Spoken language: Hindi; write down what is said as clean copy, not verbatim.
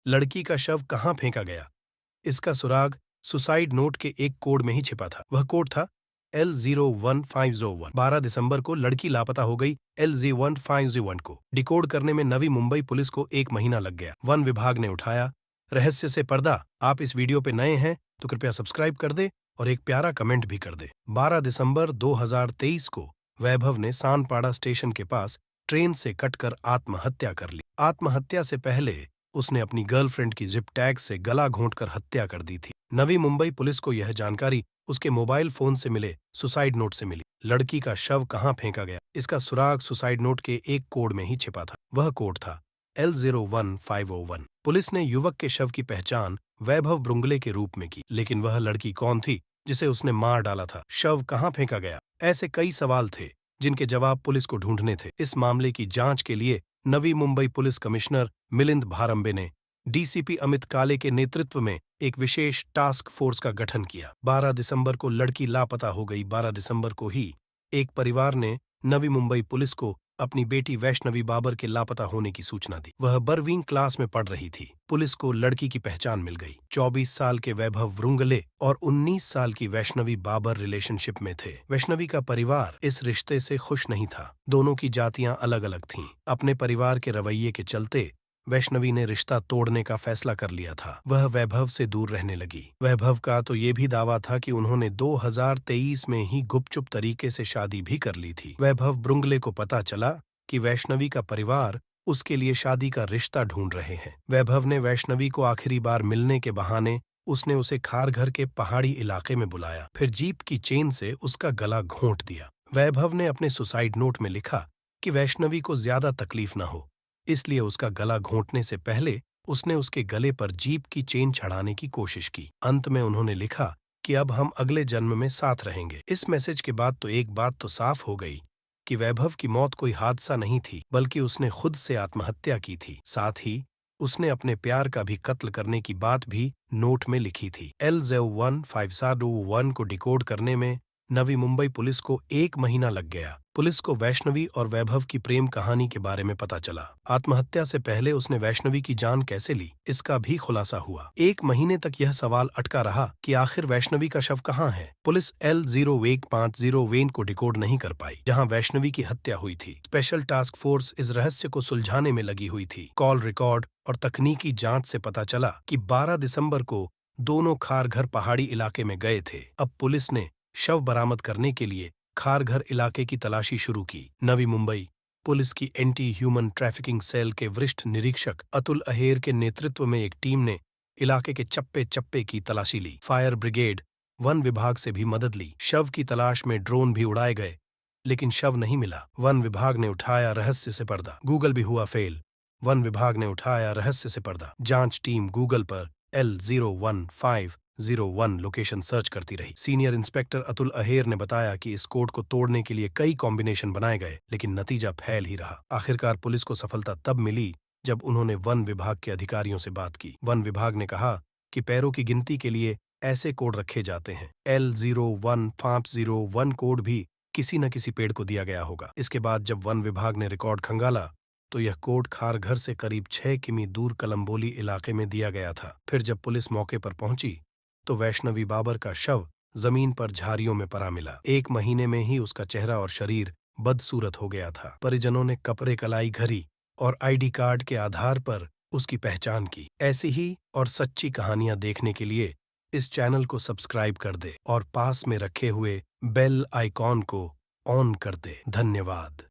लड़की का शव कहाँ फेंका गया? इसका सुराग सुसाइड नोट के एक कोड में ही छिपा था। वह कोड था L01501। 12 दिसंबर को लड़की लापता हो गई। LZ1501 को डिकोड करने में नवी मुंबई पुलिस को 1 महीना लग गया। वन विभाग ने उठाया रहस्य से पर्दा। आप इस वीडियो पे नए हैं तो कृपया सब्सक्राइब कर दे और एक प्यारा कमेंट भी कर दे। 12 दिसंबर 2023 को वैभव ने सानपाड़ा स्टेशन के पास ट्रेन से कटकर आत्महत्या कर ली। आत्महत्या से पहले उसने अपनी गर्लफ्रेंड की जिप टैग से गला घोंटकर हत्या कर दी थी। नवी मुंबई पुलिस को यह जानकारी उसके मोबाइल फोन से मिले सुसाइड नोट से मिली। लड़की का शव कहाँ फेंका गया? इसका सुराग सुसाइड नोट के एक कोड में ही छिपा था। वह कोड था L01501। पुलिस ने युवक के शव की पहचान वैभव ब्रुंगले के रूप में की, लेकिन वह लड़की कौन थी जिसे उसने मार डाला था? शव कहाँ फेंका गया? ऐसे कई सवाल थे जिनके जवाब पुलिस को ढूंढने थे। इस मामले की जांच के लिए नवी मुंबई पुलिस कमिश्नर मिलिंद भारंबे ने डीसीपी अमित काले के नेतृत्व में एक विशेष टास्क फोर्स का गठन किया। 12 दिसंबर को लड़की लापता हो गई। 12 दिसंबर को ही एक परिवार ने नवी मुंबई पुलिस को अपनी बेटी वैष्णवी बाबर के लापता होने की सूचना दी। वह 12वीं क्लास में पढ़ रही थी। पुलिस को लड़की की पहचान मिल गई। 24 साल के वैभव ब्रुंगले और 19 साल की वैष्णवी बाबर रिलेशनशिप में थे। वैष्णवी का परिवार इस रिश्ते से खुश नहीं था। दोनों की जातियां अलग अलग थीं। अपने परिवार के रवैये के चलते वैष्णवी ने रिश्ता तोड़ने का फैसला कर लिया था। वह वैभव से दूर रहने लगी। वैभव का तो ये भी दावा था कि उन्होंने 2023 में ही गुपचुप तरीके से शादी भी कर ली थी। वैभव ब्रुंगले को पता चला कि वैष्णवी का परिवार उसके लिए शादी का रिश्ता ढूंढ रहे हैं। वैभव ने वैष्णवी को आखिरी बार मिलने के बहाने उसने उसे खारघर के पहाड़ी इलाके में बुलाया, फिर जीप की चेन से उसका गला घोंट दिया। वैभव ने अपने सुसाइड नोट में लिखा कि वैष्णवी को ज्यादा तकलीफ न हो, इसलिए उसका गला घोंटने से पहले उसने उसके गले पर जीप की चेन चढ़ाने की कोशिश की। अंत में उन्होंने लिखा कि अब हम अगले जन्म में साथ रहेंगे। इस मैसेज के बाद तो एक बात तो साफ हो गई कि वैभव की मौत कोई हादसा नहीं थी, बल्कि उसने खुद से आत्महत्या की थी। साथ ही उसने अपने प्यार का भी कत्ल करने की बात भी नोट में लिखी थी। L01501 को डिकोड करने में नवी मुंबई पुलिस को 1 महीना लग गया। पुलिस को वैष्णवी और वैभव की प्रेम कहानी के बारे में पता चला। आत्महत्या से पहले उसने वैष्णवी की जान कैसे ली, इसका भी खुलासा हुआ। 1 महीने तक यह सवाल अटका रहा कि आखिर वैष्णवी का शव कहाँ है। पुलिस L0150 को डिकोड नहीं कर पाई, जहां वैष्णवी की हत्या हुई थी। स्पेशल टास्क फोर्स इस रहस्य को सुलझाने में लगी हुई थी। कॉल रिकॉर्ड और तकनीकी जांच से पता चला कि 12 दिसंबर को दोनों खारघर पहाड़ी इलाके में गए थे। अब पुलिस ने शव बरामद करने के लिए खारघर इलाके की तलाशी शुरू की। नवी मुंबई पुलिस की एंटी ह्यूमन ट्रैफिकिंग सेल के वरिष्ठ निरीक्षक अतुल अहेर के नेतृत्व में एक टीम ने इलाके के चप्पे चप्पे की तलाशी ली। फायर ब्रिगेड, वन विभाग से भी मदद ली। शव की तलाश में ड्रोन भी उड़ाए गए, लेकिन शव नहीं मिला। वन विभाग ने उठाया रहस्य से पर्दा। गूगल भी हुआ फेल। वन विभाग ने उठाया रहस्य से पर्दा। जांच टीम गूगल पर L01501 लोकेशन सर्च करती रही। सीनियर इंस्पेक्टर अतुल अहेर ने बताया कि इस कोड को तोड़ने के लिए कई कॉम्बिनेशन बनाए गए, लेकिन नतीजा फैल ही रहा। आखिरकार पुलिस को सफलता तब मिली जब उन्होंने वन विभाग के अधिकारियों से बात की। वन विभाग ने कहा कि पैरों की गिनती के लिए ऐसे कोड रखे जाते हैं। L01501 कोड भी किसी न किसी पेड़ को दिया गया होगा। इसके बाद जब वन विभाग ने रिकॉर्ड खंगाला तो यह कोड खारघर से करीब 6 किमी दूर कलम्बोली इलाके में दिया गया था। फिर जब पुलिस मौके पर पहुंची तो वैष्णवी बाबर का शव जमीन पर झाड़ियों में पड़ा मिला। 1 महीने में ही उसका चेहरा और शरीर बदसूरत हो गया था। परिजनों ने कपड़े कलाई घड़ी और आईडी कार्ड के आधार पर उसकी पहचान की। ऐसी ही और सच्ची कहानियां देखने के लिए इस चैनल को सब्सक्राइब कर दे और पास में रखे हुए बेल आइकॉन को ऑन कर दे। धन्यवाद।